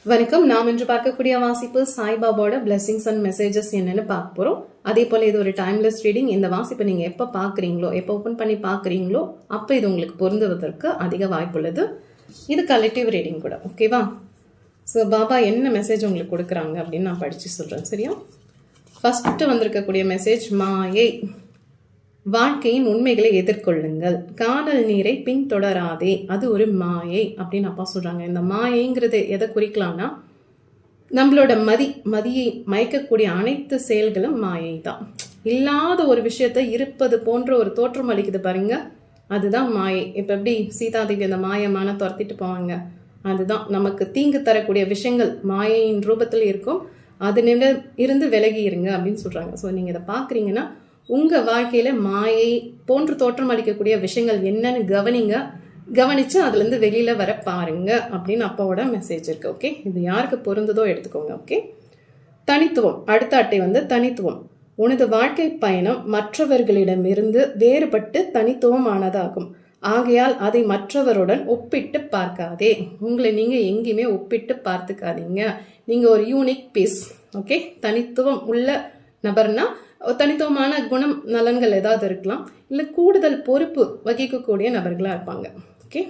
வணக்கம். நாம் இன்று பார்க்கக்கூடிய வாசிப்பு சாய்பாபாவோட பிளெஸிங்ஸ் அண்ட் மெசேஜஸ் என்னன்னு பார்க்க போறோம். அதே போல இது ஒரு டைம்லெஸ் ரீடிங். இந்த வாசிப்பை நீங்க எப்ப பாக்குறீங்களோ, எப்ப ஓபன் பண்ணி பாக்குறீங்களோ அப்ப இது உங்களுக்கு பொருந்துவதற்கு அதிக வாய்ப்புள்ளது. இது கலெக்டிவ் ரீடிங் கூட. ஓகேவா? ஸோ பாபா என்ன மெசேஜ் உங்களுக்கு கொடுக்குறாங்க அப்படின்னு நான் படிச்சு சொல்றேன். சரியா? ஃபர்ஸ்ட் வந்திருக்கக்கூடிய மெசேஜ் மாயை. வாழ்க்கையின் உண்மைகளை எதிர்கொள்ளுங்கள். காணல் நீரை பின்தொடராதே, அது ஒரு மாயை அப்படின்னு அப்பா சொல்றாங்க. இந்த மாயைங்கிறது எதை குறிக்கலாம்னா, நம்மளோட மதியை மயக்கக்கூடிய அனைத்து செயல்களும் மாயை தான். இல்லாத ஒரு விஷயத்த இருப்பது போன்ற ஒரு தோற்றம் அளிக்குது பாருங்க, அதுதான் மாயை. இப்ப எப்படி சீதாதேவி அந்த மாயமான துரத்திட்டு போவாங்க, அதுதான் நமக்கு தீங்கு தரக்கூடிய விஷயங்கள் மாயையின் ரூபத்தில் இருக்கும். அது இருந்து விலகி இருங்க அப்படின்னு சொல்றாங்க. ஸோ நீங்க இதை பாக்குறீங்கன்னா உங்க வாழ்க்கையில மாயை போன்று தோற்றம் அளிக்கக்கூடிய விஷயங்கள் என்னன்னு கவனிச்சு அதுல இருந்து வெளியில வர பாருங்க அப்படின்னு அப்பாவோட மெசேஜ் இருக்கு. ஓகே, இது யாருக்கு பொருந்ததோ எடுத்துக்கோங்க. ஓகே, தனித்துவம். அடுத்த அட்டை தனித்துவம். உனது வாழ்க்கை பயணம் மற்றவர்களிடமிருந்து வேறுபட்டு தனித்துவமானதாகும். ஆகையால் அதை மற்றவருடன் ஒப்பிட்டு பார்க்காதே. உங்களை நீங்க எங்கேயுமே ஒப்பிட்டு பார்த்துக்காதீங்க. நீங்க ஒரு யூனிக் பீஸ். ஓகே, தனித்துவம் உள்ள நபர்னா தனித்துவமான குணம் நலன்கள் ஏதாவது இருக்கலாம், இல்லை கூடுதல் பொறுப்பு வகிக்கக்கூடிய நபர்களாக இருப்பாங்க. ஓகே,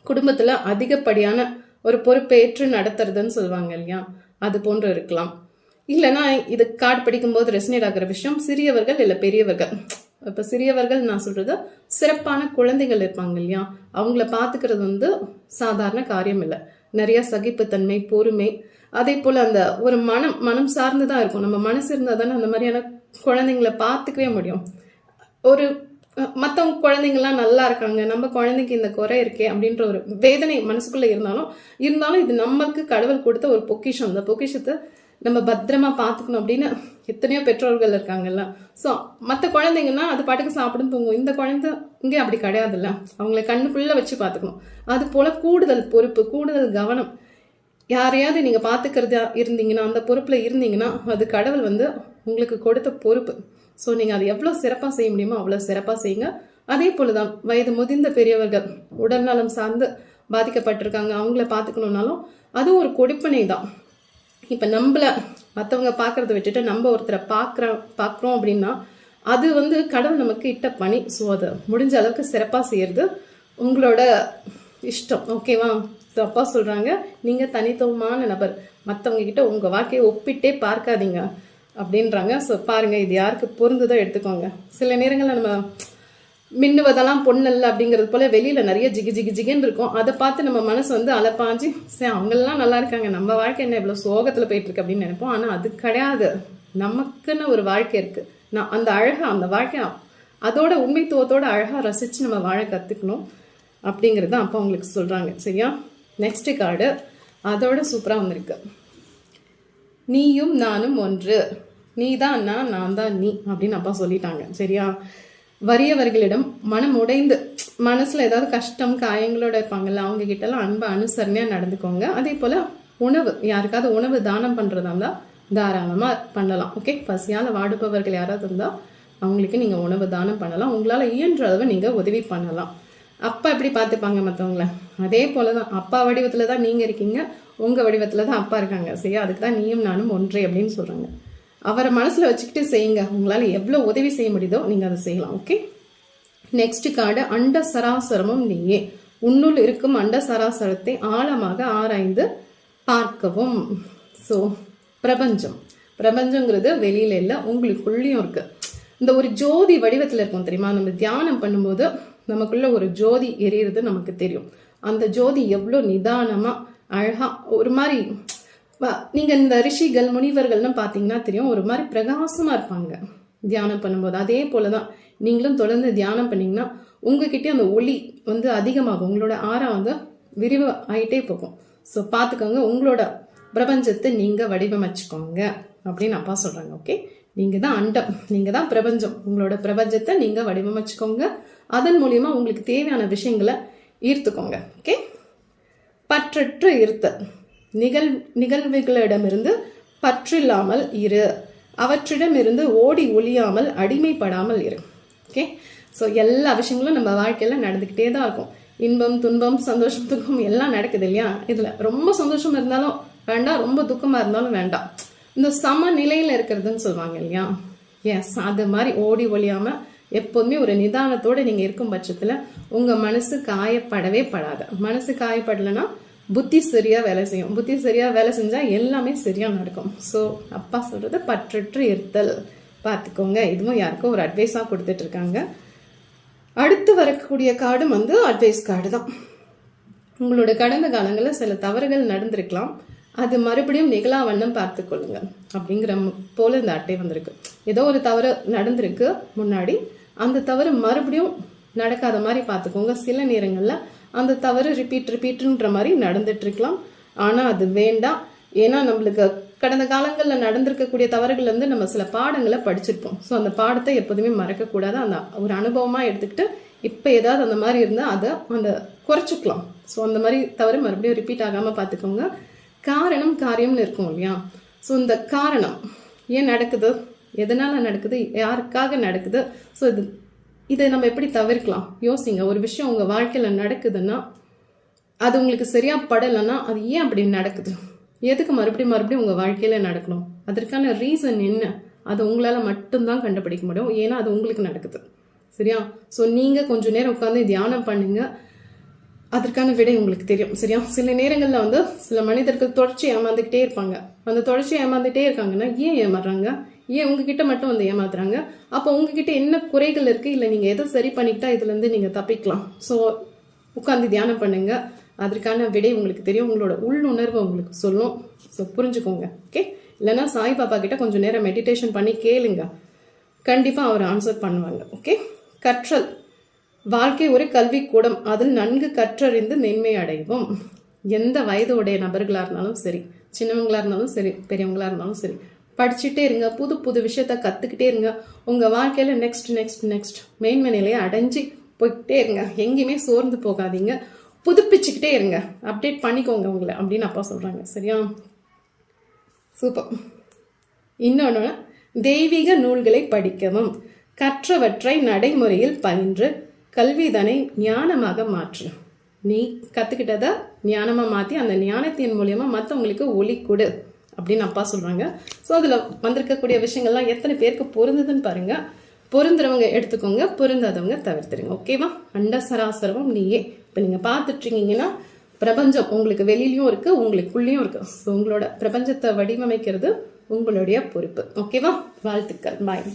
குடும்பத்தில் அதிகப்படியான ஒரு பொறுப்பேற்று நடத்துறதுன்னு சொல்லுவாங்க இல்லையா, அது போன்று இருக்கலாம். இல்லைன்னா இது கார்டு படிக்கும்போது ரெசனேட் ஆகிற விஷயம் சிறியவர்கள் இல்லை பெரியவர்கள். இப்போ சிறியவர்கள் நான் சொல்றது சிறப்பான குழந்தைகள் இருப்பாங்க இல்லையா, அவங்கள பார்த்துக்கிறது சாதாரண காரியம் இல்லை. நிறைய சகிப்புத்தன்மை, பொறுமை, அதே போல அந்த ஒரு மனம் சார்ந்துதான் இருக்கும். நம்ம மனசு இருந்தா தானே அந்த மாதிரியான குழந்தைங்களை பார்த்துக்கவே முடியும். ஒரு மற்றவங்க குழந்தைங்கள்லாம் நல்லா இருக்காங்க, நம்ம குழந்தைக்கு இந்த குறை இருக்கே அப்படின்ற ஒரு வேதனை மனசுக்குள்ள இருந்தாலும் இது நமக்கு கடவுள் கொடுத்த ஒரு பொக்கிஷம். அந்த பொக்கிஷத்தை நம்ம பத்திரமா பார்த்துக்கணும் அப்படின்னு எத்தனையோ பெற்றோர்கள் இருக்காங்கல்ல. ஸோ மற்ற குழந்தைங்கன்னா அது பாட்டுக்கு சாப்பிடும் தூங்கும். இந்த குழந்தை இங்கே அப்படி கிடையாதுல்ல, அவங்கள கண்ணுக்குள்ள வச்சு பார்த்துக்கணும். அது போல கூடுதல் பொறுப்பு, கூடுதல் கவனம். யாரையாவது நீங்க பாத்துக்கிறதா இருந்தீங்கன்னா, அந்த பொறுப்புல இருந்தீங்கன்னா அது கடவுள் உங்களுக்கு கொடுத்த பொறுப்பு. ஸோ நீங்க அதை எவ்வளவு சிறப்பா செய்ய முடியுமோ அவ்வளவு சிறப்பா செய்யுங்க. அதே போலதான் வயது முதிர்ந்த பெரியவர்கள் உடல்நலம் சார்ந்து பாதிக்கப்பட்டிருக்காங்க, அவங்கள பாத்துக்கணும்னாலும் அதுவும் ஒரு கொடுப்பனை தான். இப்ப நம்மள மற்றவங்க பாக்குறத விட்டுட்டு நம்ம ஒருத்தரை பாக்குறோம் அப்படின்னா அது கடவுள் நமக்கு இட்ட பணி. ஸோ அதை முடிஞ்ச அளவுக்கு சிறப்பா செய்யறது உங்களோட இஷ்டம். ஓகேவா? அப்பா சொல்றாங்க, நீங்க தனித்துவமான நபர், மற்றவங்க கிட்ட உங்க வாழ்க்கையை ஒப்பிட்டே பார்க்காதீங்க அப்படின்றாங்க. ஸோ பாருங்க, இது யாருக்கு பொருந்துதோ எடுத்துக்கோங்க. சில நேரங்களில் நம்ம மின்னுவதெல்லாம் பொண்ணல்ல அப்படிங்கிறது போல வெளியில நிறைய ஜிகின்னு இருக்கும். அதை பார்த்து நம்ம மனசு அலப்பாஞ்சு சரி அவங்கெல்லாம் நல்லா இருக்காங்க, நம்ம வாழ்க்கை என்ன இவ்வளவு சோகத்துல போயிட்டு இருக்கு அப்படின்னு நினைப்போம். ஆனா அது கிடையாது. நமக்குன்னு ஒரு வாழ்க்கை இருக்கு. நான் அந்த அழகா, அந்த வாழ்க்கை அதோட உண்மைத்துவத்தோட அழகா ரசிச்சு நம்ம வாழ கத்துக்கணும் அப்படிங்கிறது அப்பா உங்களுக்கு சொல்றாங்க. சரியா? நெக்ஸ்ட் கார்டு அதோட சூப்பரா வந்திருக்கு. நீயும் நானும் ஒன்று, நீ தான் நான் தான் நீ அப்படின்னு அப்பா சொல்லிட்டாங்க. சரியா? வறியவர்களிடம் மனம் உடைந்து மனசுல ஏதாவது கஷ்டம் காயங்களோட இருப்பாங்கல்ல, அவங்க கிட்ட எல்லாம் அன்பு அனுசரணையா நடந்துக்கோங்க. அதே போல உணவு, யாருக்காவது உணவு தானம் பண்றதா இருந்தா தாராளமா பண்ணலாம். ஓகே, பசியால வாடுபவர்கள் யாராவது இருந்தா அவங்களுக்கு நீங்க உணவு தானம் பண்ணலாம். உங்களால இயன்ற அளவு நீங்க உதவி பண்ணலாம். அப்பா எப்படி பார்த்துப்பாங்க மற்றவங்கள, அதே போலதான் அப்பா வடிவத்துல தான் நீங்க இருக்கீங்க, உங்க வடிவத்துல தான் அப்பா இருக்காங்க. சரியா? அதுக்கு தான் நீயும் நானும் ஒன்றே அப்படின்னு சொல்றாங்க. அவரை மனசுல வச்சுக்கிட்டு செய்யுங்க. உங்களால எவ்வளவு உதவி செய்ய முடியுதோ நீங்க அதை செய்யலாம். ஓகே, நெக்ஸ்ட் கார்டு அண்ட சராசரமும் நீயே. உன்னுள் இருக்கும் அண்ட சராசரத்தை ஆழமாக ஆராய்ந்து பார்க்கவும். ஸோ பிரபஞ்சங்கிறது வெளியில இல்லை, உங்களுக்குள்ளேயும் இருக்கு. இந்த ஒரு ஜோதி வடிவத்துல இருக்கும் தெரியுமா? நம்ம தியானம் பண்ணும்போது நமக்குள்ள ஒரு ஜோதி எரியறது நமக்கு தெரியும். அந்த ஜோதி எவ்வளவு நிதானமா அழகா ஒரு மாதிரி, நீங்க இந்த ரிஷிகள் முனிவர்கள்னு பாத்தீங்கன்னா தெரியும், ஒரு மாதிரி பிரகாசமா இருப்பாங்க தியானம் பண்ணும்போது. அதே போலதான் நீங்களும் தொடர்ந்து தியானம் பண்ணீங்கன்னா உங்ககிட்ட அந்த ஒளி அதிகமாகும், உங்களோட ஆறா விரிவு ஆயிட்டே போகும். ஸோ பாத்துக்கோங்க, உங்களோட பிரபஞ்சத்தை நீங்க வடிவமைச்சுக்கோங்க அப்படின்னு அப்பா சொல்றாங்க. ஓகே, நீங்க தான் அண்டம், நீங்க தான் பிரபஞ்சம். உங்களோட பிரபஞ்சத்தை நீங்க வடிவமைச்சுக்கோங்க. அதன் மூலியமா உங்களுக்கு தேவையான விஷயங்களை ஈர்த்துக்கோங்க. ஓகே, பற்றற்று இருத்தல். நிகழ்வுகளிடமிருந்து பற்றில்லாமல் இரு, அவற்றிடமிருந்து ஓடி ஒளியாமல் அடிமைப்படாமல் இரு. ஓகே, ஸோ எல்லா விஷயங்களும் நம்ம வாழ்க்கையில நடந்துக்கிட்டே தான் இருக்கும். இன்பம் துன்பம் சந்தோஷம் துக்கம் எல்லாம் நடக்குது இல்லையா? இதுல ரொம்ப சந்தோஷம் இருந்தாலும் வேண்டாம், ரொம்ப துக்கமா இருந்தாலும் வேண்டாம். இந்த சமநிலையில இருக்கிறதுன்னு சொல்லுவாங்க இல்லையா? எஸ், அது மாதிரி ஓடி ஒழியாம எப்போதுமே ஒரு நிதானத்தோட நீங்க இருக்கும் பட்சத்துல உங்க மனசு காயப்படவே படாது. மனசு காயப்படலைன்னா புத்தி சரியா வேலை செய்யும். புத்தி சரியா வேலை செஞ்சா எல்லாமே சரியா நடக்கும். ஸோ அப்பா சொல்றது பற்றற்று இருத்தல் பார்த்துக்கோங்க. இதுவும் யாருக்கும் ஒரு அட்வைஸா கொடுத்துட்டு இருக்காங்க. அடுத்து வரக்கூடிய கார்டும் அட்வைஸ் கார்டு தான். உங்களோட கடந்த காலங்களில் சில தவறுகள் நடந்திருக்கலாம், அது மறுபடியும் நிகழா வண்ணம் பார்த்து கொள்ளுங்க அப்படிங்கிற போல இந்த அட்டை வந்திருக்கு. ஏதோ ஒரு தவறு நடந்திருக்கு முன்னாடி, அந்த தவறு மறுபடியும் நடக்காத மாதிரி பார்த்துக்கோங்க. சில நேரங்களில் அந்த தவறு ரிப்பீட்ன்ற மாதிரி நடந்துட்டு இருக்கலாம். ஆனால் அது வேண்டாம். ஏன்னா நம்மளுக்கு கடந்த காலங்களில் நடந்திருக்கக்கூடிய தவறுகள் நம்ம சில பாடங்களை படிச்சிருப்போம். ஸோ அந்த பாடத்தை எப்போதுமே மறக்கக்கூடாது. அந்த ஒரு அனுபவமாக எடுத்துக்கிட்டு இப்போ ஏதாவது அந்த மாதிரி இருந்தால் அதை குறைச்சிக்கலாம். ஸோ அந்த மாதிரி தவறு மறுபடியும் ரிப்பீட் ஆகாமல் பார்த்துக்கோங்க. காரணம் காரியம்னு இருக்கும் இல்லையா? ஸோ இந்த காரணம் ஏன் நடக்குது, எதனால நடக்குது, யாருக்காக நடக்குது, ஸோ இதை நம்ம எப்படி தவிர்க்கலாம் யோசிங்க. ஒரு விஷயம் உங்கள் வாழ்க்கையில் நடக்குதுன்னா அது உங்களுக்கு சரியா படலைன்னா அது ஏன் அப்படி நடக்குது, எதுக்கு மறுபடியும் உங்கள் வாழ்க்கையில் நடக்கணும், அதற்கான ரீசன் என்ன, அது உங்களால் மட்டும்தான் கண்டுபிடிக்க முடியும். ஏன்னா அது உங்களுக்கு நடக்குது. சரியா? ஸோ நீங்கள் கொஞ்சம் நேரம் உட்காந்து தியானம் பண்ணுங்க, அதற்கான விடை உங்களுக்கு தெரியும். சரியா? சில நேரங்களில் சில மனிதர்கள் தொடர்ச்சி ஏமாந்துக்கிட்டே இருப்பாங்க. அந்த தொடர்ச்சி ஏமாந்துட்டே இருக்காங்கன்னா ஏன் ஏமாறுறாங்க, ஏன் உங்ககிட்ட மட்டும் ஏமாத்துறாங்க, அப்போ உங்ககிட்ட என்ன குறைகள் இருக்கு, இல்லை நீங்கள் எதை சரி பண்ணிக்கிட்டா இதுலேருந்து நீங்கள் தப்பிக்கலாம். ஸோ உட்காந்து தியானம் பண்ணுங்க, அதற்கான விடை உங்களுக்கு தெரியும். உங்களோட உள்ளுணர்வு உங்களுக்கு சொல்லும். ஸோ புரிஞ்சுக்கோங்க. ஓகே? இல்லைன்னா சாய்பாபா கிட்ட கொஞ்சம் நேரம் மெடிடேஷன் பண்ணி கேளுங்க, கண்டிப்பாக அவர் ஆன்சர் பண்ணுவாங்க. ஓகே? கற்றல் வாழ்க்கை ஒரு கல்வி கூடம், அதில் நன்கு கற்றறிந்து மேன்மை அடைவோம். எந்த வயது உடைய நபர்களாக இருந்தாலும் சரி, சின்னவங்களா இருந்தாலும் சரி, பெரியவங்களா இருந்தாலும் சரி, படிச்சுட்டே இருங்க, புது புது விஷயத்த கற்றுக்கிட்டே இருங்க. உங்கள் வாழ்க்கையில் நெக்ஸ்ட் மேன்மை நிலையை அடைஞ்சு போய்கிட்டே இருங்க. எங்கேயுமே சோர்ந்து போகாதீங்க, புதுப்பிச்சுக்கிட்டே இருங்க, அப்டேட் பண்ணிக்கோங்க உங்களை அப்படின்னு அப்பா சொல்கிறாங்க. சரியா? சூப்பர். இன்னொன்று, தெய்வீக நூல்களை படிக்கவும், கற்றவற்றை நடைமுறையில் பயின்று கல்விதனை ஞானமாக மாற்று. நீ கற்றுக்கிட்டதை ஞானமாக மாற்றி அந்த ஞானத்தின் மூலியமாக மற்றவங்களுக்கு ஒளி கொடு அப்படின்னு அப்பா சொல்கிறாங்க. ஸோ அதில் வந்திருக்கக்கூடிய விஷயங்கள்லாம் எத்தனை பேருக்கு பொருந்ததுன்னு பாருங்கள். பொருந்துறவங்க எடுத்துக்கோங்க, பொருந்தாதவங்க தவிர்த்துருங்க. ஓகேவா? அண்ட சராசரமும் நீயே. இப்போ நீங்கள் பார்த்துட்ருக்கீங்கன்னா பிரபஞ்சம் உங்களுக்கு வெளியிலையும் இருக்குது, உங்களுக்குள்ளேயும் இருக்குது. ஸோ உங்களோட பிரபஞ்சத்தை வடிவமைக்கிறது உங்களுடைய பொறுப்பு. ஓகேவா? வாழ்த்துக்கள். பாய்.